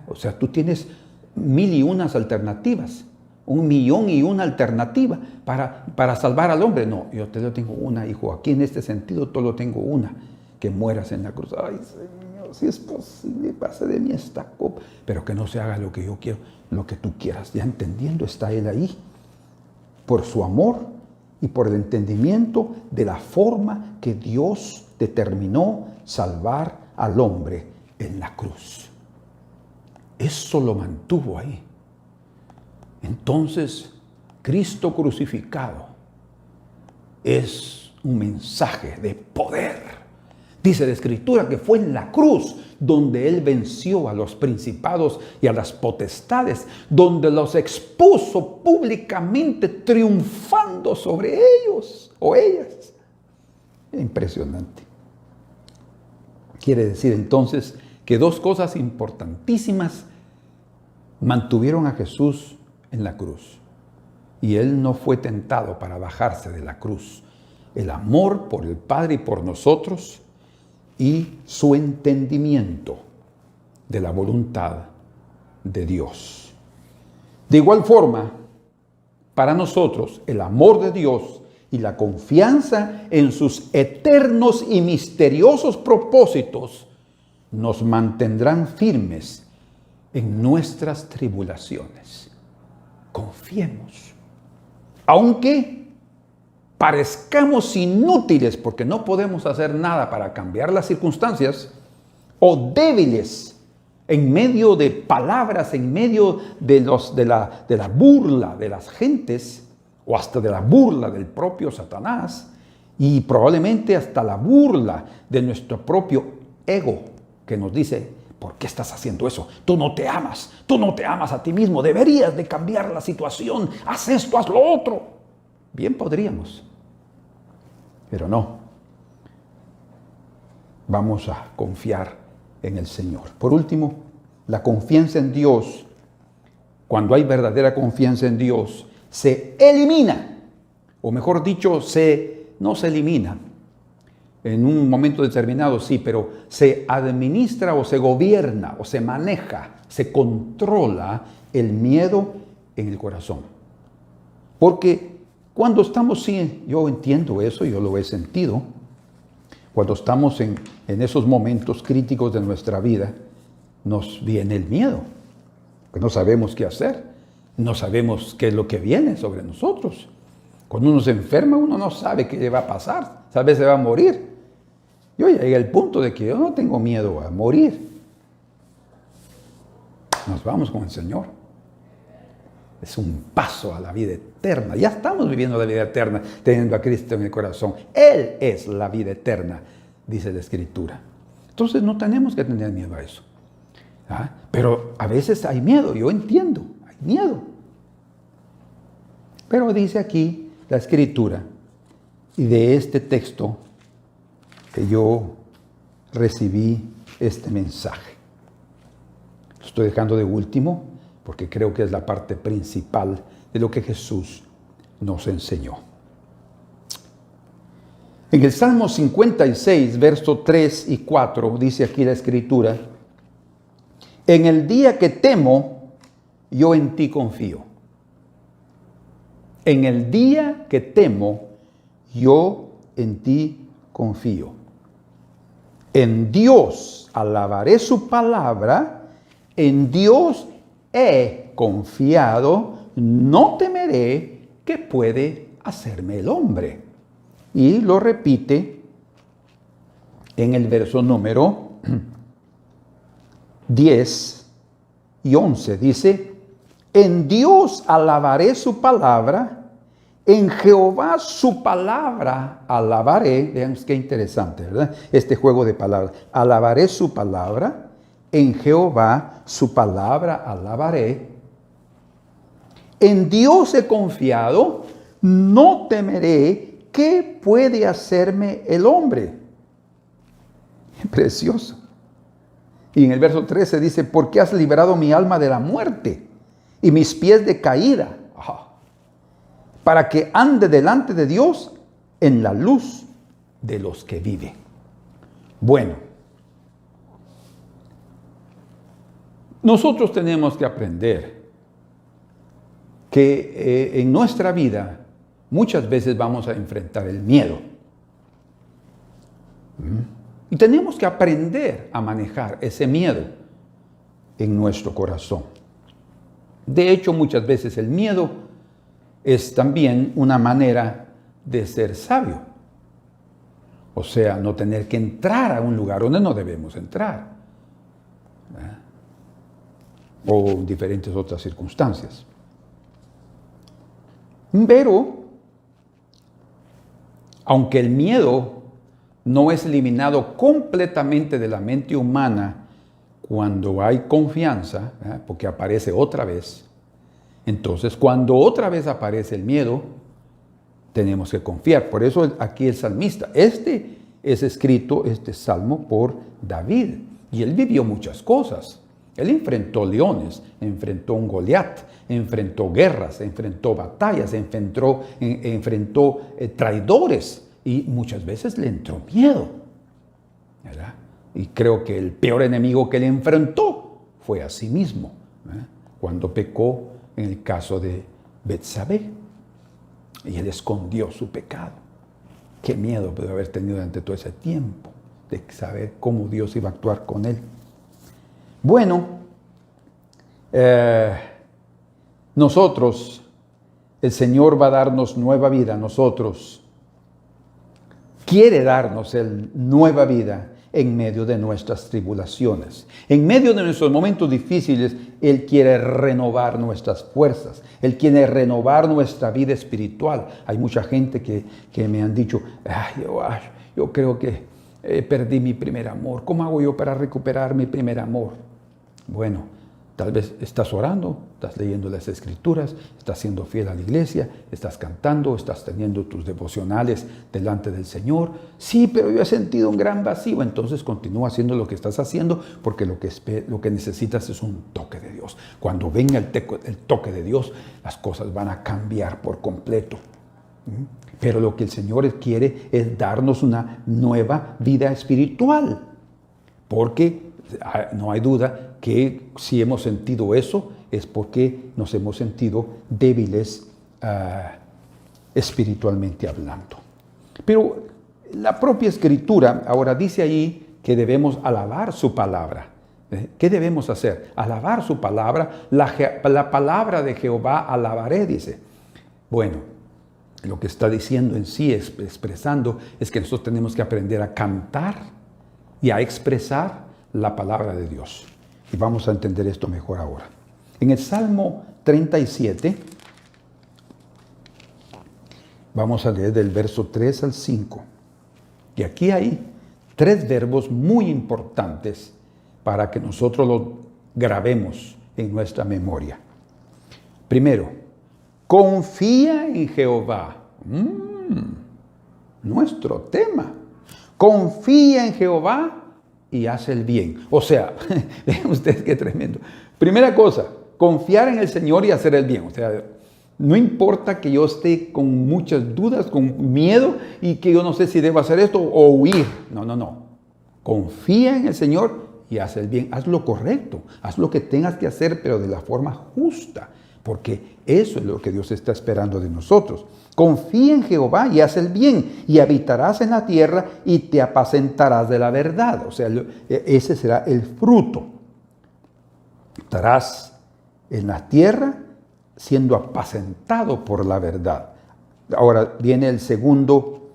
o sea, tú tienes 1001 alternativas, 1,000,001 alternativa para salvar al hombre. No, yo te lo tengo una, hijo. Aquí en este sentido, todo lo tengo una. Que mueras en la cruz. Ay, Señor, si es posible, pase de mí esta copa. Pero que no se haga lo que yo quiero, lo que tú quieras. Ya entendiendo, está Él ahí. Por su amor y por el entendimiento de la forma que Dios determinó salvar al hombre en la cruz. Eso lo mantuvo ahí. Entonces, Cristo crucificado es un mensaje de poder. Dice la Escritura que fue en la cruz donde Él venció a los principados y a las potestades, donde los expuso públicamente, triunfando sobre ellos o ellas. Impresionante. Quiere decir entonces que dos cosas importantísimas mantuvieron a Jesús en la cruz. Y Él no fue tentado para bajarse de la cruz. El amor por el Padre y por nosotros y su entendimiento de la voluntad de Dios. De igual forma, para nosotros, el amor de Dios y la confianza en sus eternos y misteriosos propósitos nos mantendrán firmes en nuestras tribulaciones. Confiemos. Aunque parezcamos inútiles porque no podemos hacer nada para cambiar las circunstancias, o débiles en medio de palabras, en medio de la burla de las gentes, o hasta de la burla del propio Satanás, y probablemente hasta la burla de nuestro propio ego, que nos dice: ¿por qué estás haciendo eso? Tú no te amas a ti mismo, deberías de cambiar la situación, haz esto, haz lo otro. Bien podríamos, pero no. Vamos a confiar en el Señor. Por último, la confianza en Dios, cuando hay verdadera confianza en Dios, se elimina, o mejor dicho, no se elimina. En un momento determinado sí, pero se administra o se gobierna o se maneja, se controla el miedo en el corazón. Porque cuando estamos, sí, yo entiendo eso, yo lo he sentido, cuando estamos en esos momentos críticos de nuestra vida, nos viene el miedo, que no sabemos qué hacer, no sabemos qué es lo que viene sobre nosotros. Cuando uno se enferma, uno no sabe qué le va a pasar, tal vez se va a morir. Yo llegué al punto de que yo no tengo miedo a morir. Nos vamos con el Señor. Es un paso a la vida eterna. Ya estamos viviendo la vida eterna, teniendo a Cristo en el corazón. Él es la vida eterna, dice la Escritura. Entonces no tenemos que tener miedo a eso. Pero a veces hay miedo, yo entiendo, hay miedo. Pero dice aquí la Escritura, y de este texto que yo recibí este mensaje. Lo estoy dejando de último porque creo que es la parte principal de lo que Jesús nos enseñó. En el Salmo 56, versos 3 y 4, dice aquí la Escritura: en el día que temo, yo en ti confío. En el día que temo, yo en ti confío. En Dios alabaré su palabra, en Dios he confiado, no temeré qué puede hacerme el hombre. Y lo repite en el verso número 10 y 11. Dice: en Dios alabaré su palabra, en Jehová su palabra alabaré. Vean qué interesante, ¿verdad? Este juego de palabras. Alabaré su palabra, en Jehová su palabra alabaré. En Dios he confiado, no temeré. ¿Qué puede hacerme el hombre? Precioso. Y en el verso 13 dice: porque has librado mi alma de la muerte y mis pies de caída, para que ande delante de Dios en la luz de los que viven. Bueno, nosotros tenemos que aprender que en nuestra vida muchas veces vamos a enfrentar el miedo. Y tenemos que aprender a manejar ese miedo en nuestro corazón. De hecho, muchas veces el miedo es también una manera de ser sabio. O sea, no tener que entrar a un lugar donde no debemos entrar. O diferentes otras circunstancias. Pero, aunque el miedo no es eliminado completamente de la mente humana cuando hay confianza, porque aparece otra vez. Entonces, cuando otra vez aparece el miedo, tenemos que confiar. Por eso aquí el salmista, este es escrito, este salmo, por David. Y él vivió muchas cosas. Él enfrentó leones, enfrentó un Goliat, enfrentó guerras, enfrentó batallas, enfrentó traidores. Y muchas veces le entró miedo, ¿verdad? Y creo que el peor enemigo que le enfrentó fue a sí mismo, cuando pecó en el caso de Betsabé. Y él escondió su pecado. Qué miedo pudo haber tenido durante todo ese tiempo de saber cómo Dios iba a actuar con él. Bueno, nosotros, el Señor va a darnos nueva vida a nosotros quiere darnos nueva vida en medio de nuestras tribulaciones. En medio de nuestros momentos difíciles, Él quiere renovar nuestras fuerzas. Él quiere renovar nuestra vida espiritual. Hay mucha gente que me han dicho, yo creo que perdí mi primer amor. ¿Cómo hago yo para recuperar mi primer amor? Bueno, tal vez estás orando, estás leyendo las Escrituras, estás siendo fiel a la iglesia, estás cantando, estás teniendo tus devocionales delante del Señor. Sí, pero yo he sentido un gran vacío. Entonces continúa haciendo lo que estás haciendo, porque lo que necesitas es un toque de Dios. Cuando venga el toque de Dios, las cosas van a cambiar por completo. Pero lo que el Señor quiere es darnos una nueva vida espiritual, porque no hay duda que si hemos sentido eso es porque nos hemos sentido débiles espiritualmente hablando. Pero la propia Escritura ahora dice ahí que debemos alabar su palabra. ¿Qué debemos hacer? Alabar su palabra. La palabra de Jehová alabaré, dice. Bueno, lo que está diciendo en sí, expresando, es que nosotros tenemos que aprender a cantar y a expresar la palabra de Dios. Y vamos a entender esto mejor ahora. En el Salmo 37, vamos a leer del verso 3 al 5. Y aquí hay 3 verbos muy importantes para que nosotros los grabemos en nuestra memoria. Primero, confía en Jehová. Nuestro tema. Confía en Jehová y haz el bien. O sea, vean ustedes qué tremendo. Primera cosa, confiar en el Señor y hacer el bien. O sea, no importa que yo esté con muchas dudas, con miedo y que yo no sé si debo hacer esto o huir. No. Confía en el Señor y haz el bien. Haz lo correcto. Haz lo que tengas que hacer, pero de la forma justa. Porque eso es lo que Dios está esperando de nosotros. Confía en Jehová y haz el bien, y habitarás en la tierra y te apacentarás de la verdad. O sea, ese será el fruto. Estarás en la tierra siendo apacentado por la verdad. Ahora viene el segundo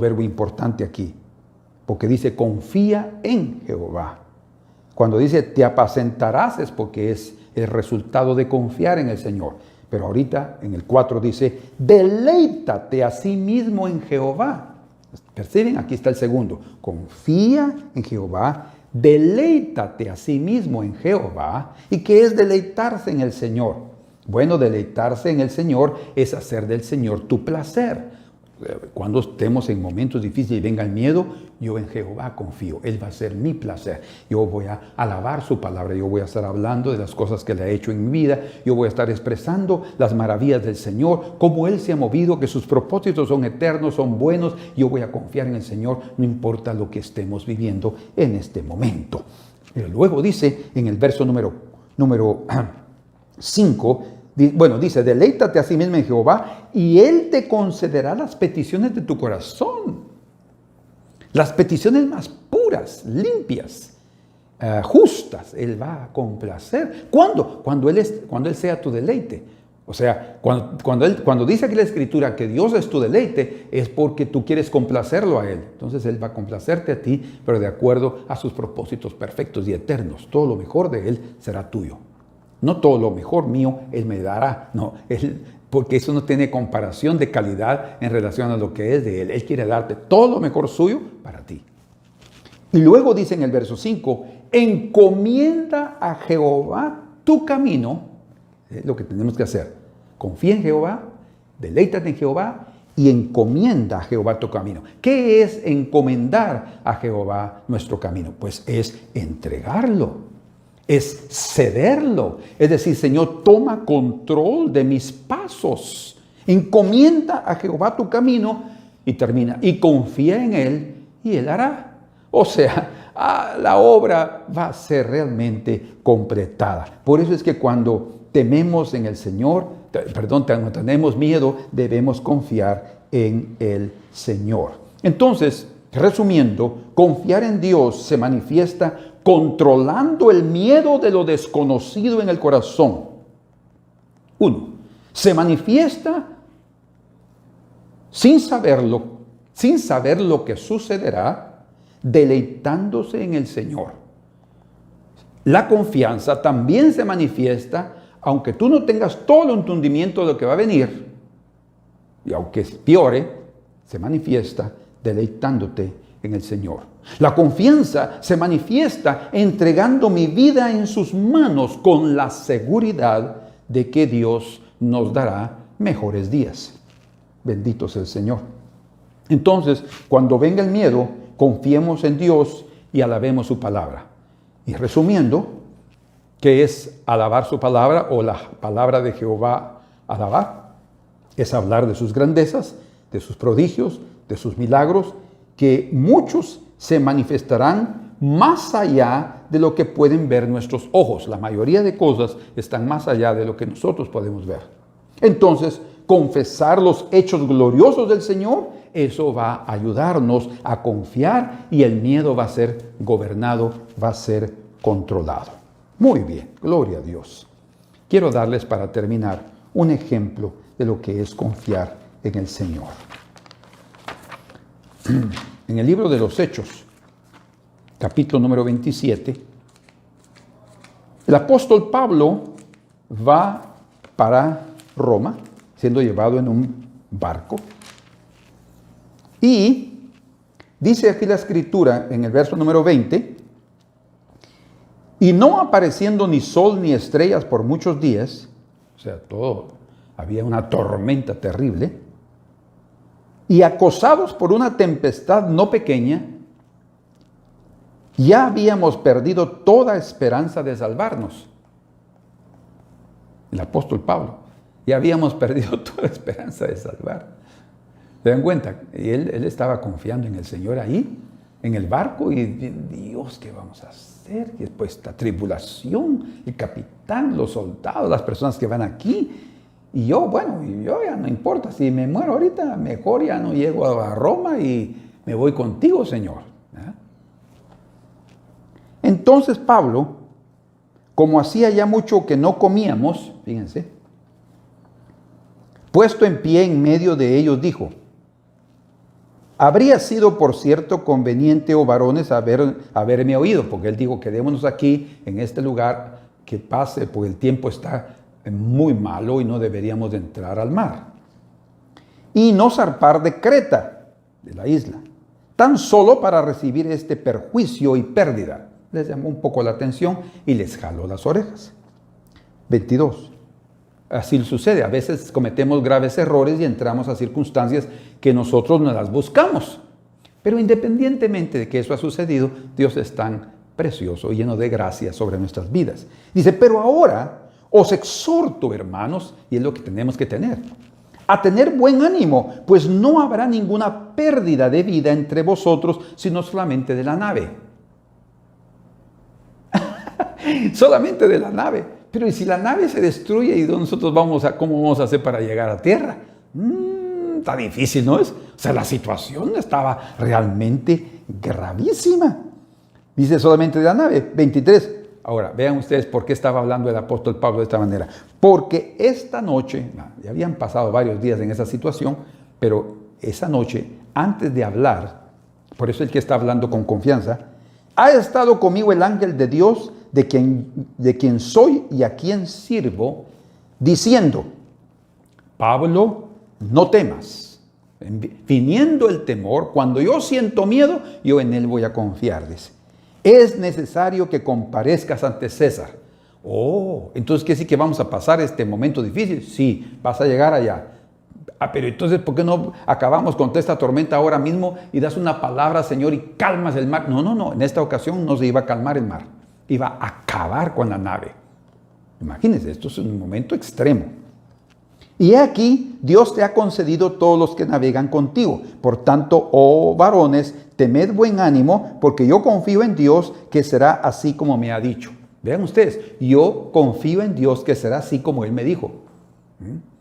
verbo importante aquí, porque dice confía en Jehová. Cuando dice te apacentarás es porque es el resultado de confiar en el Señor. Pero ahorita en el 4 dice, deleítate a sí mismo en Jehová. ¿Perciben? Aquí está el segundo. Confía en Jehová, deleítate a sí mismo en Jehová. ¿Y qué es deleitarse en el Señor? Bueno, deleitarse en el Señor es hacer del Señor tu placer. Cuando estemos en momentos difíciles y venga el miedo, yo en Jehová confío. Él va a ser mi placer. Yo voy a alabar su palabra. Yo voy a estar hablando de las cosas que Él ha hecho en mi vida. Yo voy a estar expresando las maravillas del Señor, cómo Él se ha movido, que sus propósitos son eternos, son buenos. Yo voy a confiar en el Señor, no importa lo que estemos viviendo en este momento. Pero luego dice en el verso número 5, dice, deleítate a sí mismo en Jehová y Él te concederá las peticiones de tu corazón. Las peticiones más puras, limpias, justas, Él va a complacer. ¿Cuándo? Cuando Él sea tu deleite. O sea, cuando dice aquí la Escritura que Dios es tu deleite, es porque tú quieres complacerlo a Él. Entonces Él va a complacerte a ti, pero de acuerdo a sus propósitos perfectos y eternos. Todo lo mejor de Él será tuyo. No todo lo mejor mío Él me dará, no, porque eso no tiene comparación de calidad en relación a lo que es de Él. Él quiere darte todo lo mejor suyo para ti. Y luego dice en el verso 5, encomienda a Jehová tu camino. Es lo que tenemos que hacer. Confía en Jehová, deleítate en Jehová y encomienda a Jehová tu camino. ¿Qué es encomendar a Jehová nuestro camino? Pues es entregarlo. Es cederlo, es decir, Señor, toma control de mis pasos, encomienda a Jehová tu camino y termina, y confía en Él y Él hará. O sea, la obra va a ser realmente completada. Por eso es que cuando tememos en el Señor, cuando tenemos miedo, debemos confiar en el Señor. Entonces, resumiendo, confiar en Dios se manifiesta controlando el miedo de lo desconocido en el corazón. 1. Se manifiesta sin saber lo que sucederá, deleitándose en el Señor. La confianza también se manifiesta, aunque tú no tengas todo el entendimiento de lo que va a venir, y aunque piore, se manifiesta deleitándote en el Señor. La confianza se manifiesta entregando mi vida en sus manos con la seguridad de que Dios nos dará mejores días. Bendito sea el Señor. Entonces, cuando venga el miedo, confiemos en Dios y alabemos su palabra. Y resumiendo, ¿qué es alabar su palabra o la palabra de Jehová alabar? Es hablar de sus grandezas, de sus prodigios, de sus milagros, que muchos se manifestarán más allá de lo que pueden ver nuestros ojos. La mayoría de cosas están más allá de lo que nosotros podemos ver. Entonces, confesar los hechos gloriosos del Señor, eso va a ayudarnos a confiar y el miedo va a ser gobernado, va a ser controlado. Muy bien, gloria a Dios. Quiero darles para terminar un ejemplo de lo que es confiar en el Señor. En el libro de los Hechos, capítulo número 27, el apóstol Pablo va para Roma, siendo llevado en un barco. Y dice aquí la escritura en el verso número 20, y no apareciendo ni sol ni estrellas por muchos días, o sea, había una tormenta terrible, y acosados por una tempestad no pequeña, ya habíamos perdido toda esperanza de salvarnos. El apóstol Pablo, ya habíamos perdido toda esperanza de salvar. ¿Se dan cuenta? Y él estaba confiando en el Señor ahí, en el barco, y Dios, ¿qué vamos a hacer? Y después esta tribulación, el capitán, los soldados, las personas que van aquí. Y yo ya no importa, si me muero ahorita, mejor ya no llego a Roma y me voy contigo, Señor. ¿Ah? Entonces Pablo, como hacía ya mucho que no comíamos, fíjense, puesto en pie en medio de ellos, dijo: habría sido, por cierto, conveniente, oh varones, haberme oído, porque él dijo: quedémonos aquí, en este lugar, que pase, porque el tiempo está muy malo y no deberíamos de entrar al mar. Y no zarpar de Creta, de la isla, tan solo para recibir este perjuicio y pérdida. Les llamó un poco la atención y les jaló las orejas. 22. Así sucede, a veces cometemos graves errores y entramos a circunstancias que nosotros no las buscamos. Pero independientemente de que eso ha sucedido, Dios es tan precioso y lleno de gracia sobre nuestras vidas. Dice: pero ahora os exhorto, hermanos, y es lo que tenemos que tener, a tener buen ánimo, pues no habrá ninguna pérdida de vida entre vosotros, sino solamente de la nave. Solamente de la nave. Pero ¿y si la nave se destruye y nosotros cómo vamos a hacer para llegar a tierra? Está difícil, ¿no es? O sea, la situación estaba realmente gravísima. Dice solamente de la nave. 23. Ahora, vean ustedes por qué estaba hablando el apóstol Pablo de esta manera. Porque esta noche, ya habían pasado varios días en esa situación, pero esa noche, antes de hablar, por eso el que está hablando con confianza, ha estado conmigo el ángel de Dios, de quien soy y a quien sirvo, diciendo: Pablo, no temas. Viniendo el temor, cuando yo siento miedo, yo en él voy a confiar, dice. Es necesario que comparezcas ante César. Entonces ¿qué sí que vamos a pasar este momento difícil? Sí, vas a llegar allá. Pero entonces, ¿por qué no acabamos con esta tormenta ahora mismo y das una palabra, Señor, y calmas el mar? No. En esta ocasión no se iba a calmar el mar. Iba a acabar con la nave. Imagínense, esto es un momento extremo. Y aquí, Dios te ha concedido todos los que navegan contigo. Por tanto, oh varones, temed buen ánimo, porque yo confío en Dios que será así como me ha dicho. Vean ustedes, yo confío en Dios que será así como Él me dijo.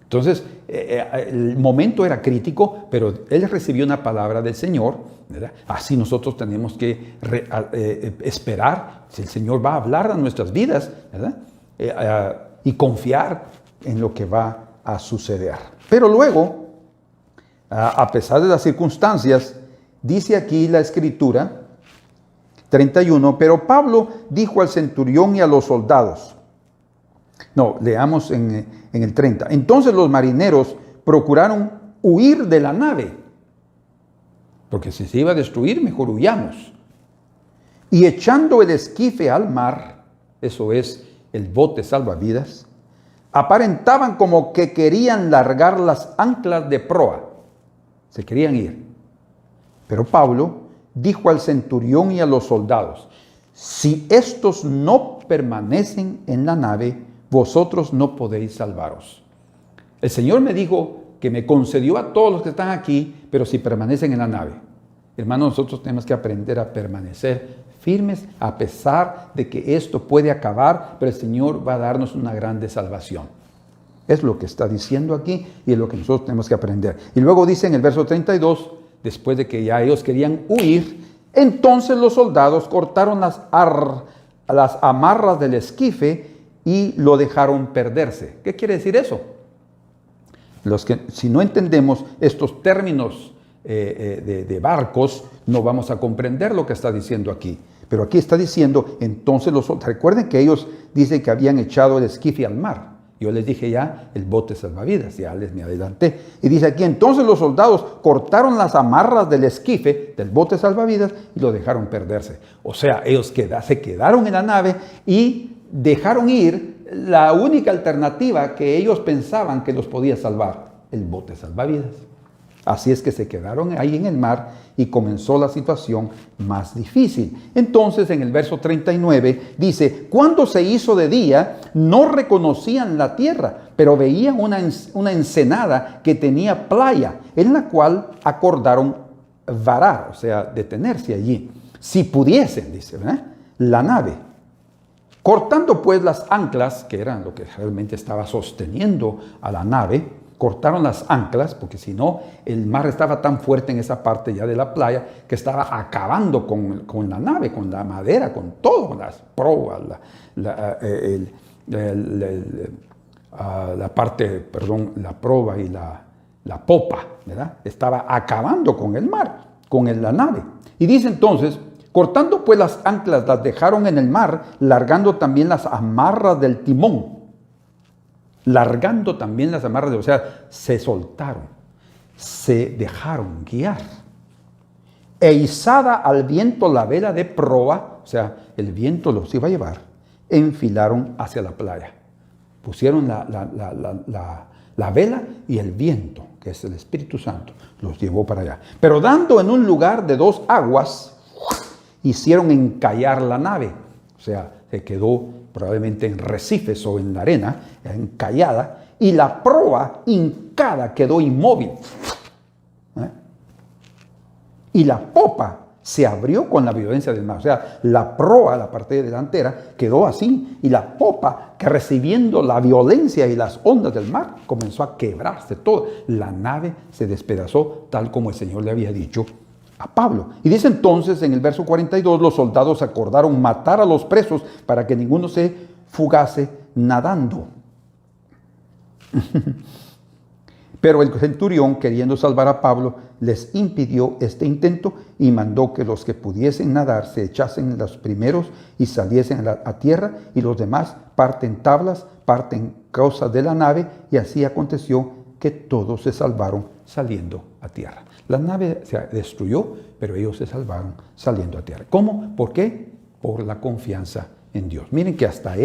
Entonces, el momento era crítico, pero él recibió una palabra del Señor, ¿verdad? Así nosotros tenemos que esperar si el Señor va a hablar a nuestras vidas, ¿verdad? Y confiar en lo que va a suceder. Pero luego a pesar de las circunstancias, dice aquí la Escritura, 31, pero Pablo dijo al centurión y a los soldados. No, leamos en el 30. Entonces los marineros procuraron huir de la nave, porque si se iba a destruir, mejor huyamos. Y echando el esquife al mar, eso es el bote salvavidas, aparentaban como que querían largar las anclas de proa. Se querían ir. Pero Pablo dijo al centurión y a los soldados, si estos no permanecen en la nave, vosotros no podéis salvaros. El Señor me dijo que me concedió a todos los que están aquí, pero si permanecen en la nave. Hermanos, nosotros tenemos que aprender a permanecer firmes a pesar de que esto puede acabar, pero el Señor va a darnos una grande salvación. Es lo que está diciendo aquí y es lo que nosotros tenemos que aprender. Y luego dice en el verso 32, después de que ya ellos querían huir, entonces los soldados cortaron las amarras del esquife y lo dejaron perderse. ¿Qué quiere decir eso? Si no entendemos estos términos de barcos, no vamos a comprender lo que está diciendo aquí. Pero aquí está diciendo, entonces los soldados, recuerden que ellos dicen que habían echado el esquife al mar. Yo les dije ya, el bote salvavidas, ya me adelanté. Y dice aquí, entonces los soldados cortaron las amarras del esquife, del bote salvavidas, y lo dejaron perderse. O sea, ellos se quedaron en la nave y dejaron ir la única alternativa que ellos pensaban que los podía salvar, el bote salvavidas. Así es que se quedaron ahí en el mar y comenzó la situación más difícil. Entonces en el verso 39 dice, cuando se hizo de día no reconocían la tierra, pero veían una ensenada que tenía playa, en la cual acordaron varar, o sea, detenerse allí. Si pudiesen, dice, la nave. Cortando pues las anclas, que eran lo que realmente estaba sosteniendo a la nave, cortaron las anclas, porque si no, el mar estaba tan fuerte en esa parte ya de la playa, que estaba acabando con la nave, con la madera, con todo, las proas, la proa y la popa, ¿verdad? Estaba acabando con el mar, con la nave. Y dice entonces, cortando pues las anclas, las dejaron en el mar, largando también las amarras del timón. Largando también las amarras, o sea, se soltaron, se dejaron guiar. E izada al viento la vela de proa, o sea, el viento los iba a llevar, enfilaron hacia la playa. Pusieron la vela y el viento, que es el Espíritu Santo, los llevó para allá. Pero dando en un lugar de 2 aguas, hicieron encallar la nave, o sea, se quedó probablemente en recifes o en la arena, encallada, y la proa hincada quedó inmóvil. Y la popa se abrió con la violencia del mar. O sea, la proa, la parte delantera, quedó así, y la popa, que recibiendo la violencia y las ondas del mar, comenzó a quebrarse todo. La nave se despedazó, tal como el Señor le había dicho a Pablo. Y dice entonces en el verso 42, los soldados acordaron matar a los presos para que ninguno se fugase nadando. Pero el centurión, queriendo salvar a Pablo, les impidió este intento y mandó que los que pudiesen nadar se echasen los primeros y saliesen a tierra, y los demás parten tablas, parten cosas de la nave, y así aconteció que todos se salvaron saliendo a tierra. La nave se destruyó, pero ellos se salvaron saliendo a tierra. ¿Cómo? ¿Por qué? Por la confianza en Dios. Miren que hasta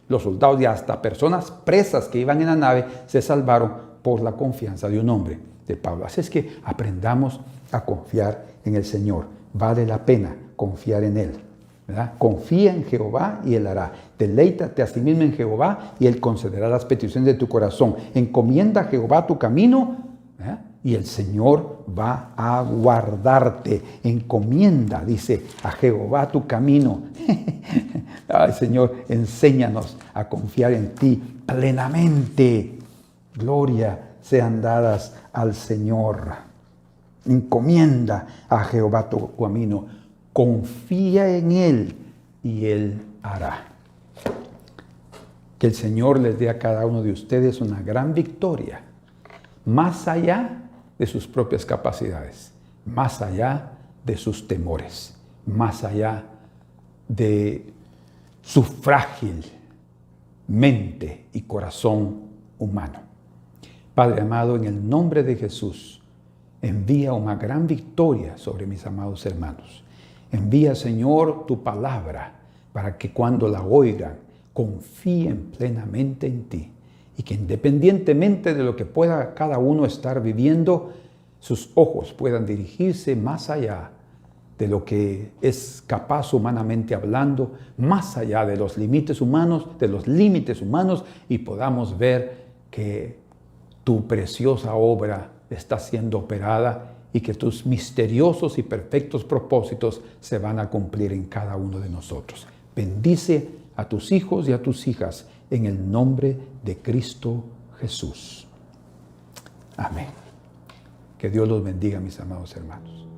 los soldados y hasta personas presas que iban en la nave, se salvaron por la confianza de un hombre, de Pablo. Así es que aprendamos a confiar en el Señor. Vale la pena confiar en Él, ¿verdad? Confía en Jehová y Él hará. Deleítate a sí mismo en Jehová y Él concederá las peticiones de tu corazón. Encomienda a Jehová tu camino, ¿verdad? Y el Señor va a guardarte. Encomienda, dice, a Jehová tu camino. Ay, Señor, enséñanos a confiar en ti plenamente. Gloria sean dadas al Señor. Encomienda a Jehová tu camino. Confía en Él y Él hará. Que el Señor les dé a cada uno de ustedes una gran victoria, más allá de sus propias capacidades, más allá de sus temores, más allá de su frágil mente y corazón humano. Padre amado, en el nombre de Jesús, envía una gran victoria sobre mis amados hermanos. Envía, Señor, tu palabra para que cuando la oigan, confíen plenamente en ti y que independientemente de lo que pueda cada uno estar viviendo, sus ojos puedan dirigirse más allá de lo que es capaz humanamente hablando, más allá de los límites humanos, y podamos ver que tu preciosa obra está siendo operada y que tus misteriosos y perfectos propósitos se van a cumplir en cada uno de nosotros. Bendice a tus hijos y a tus hijas en el nombre de Cristo Jesús. Amén. Que Dios los bendiga, mis amados hermanos.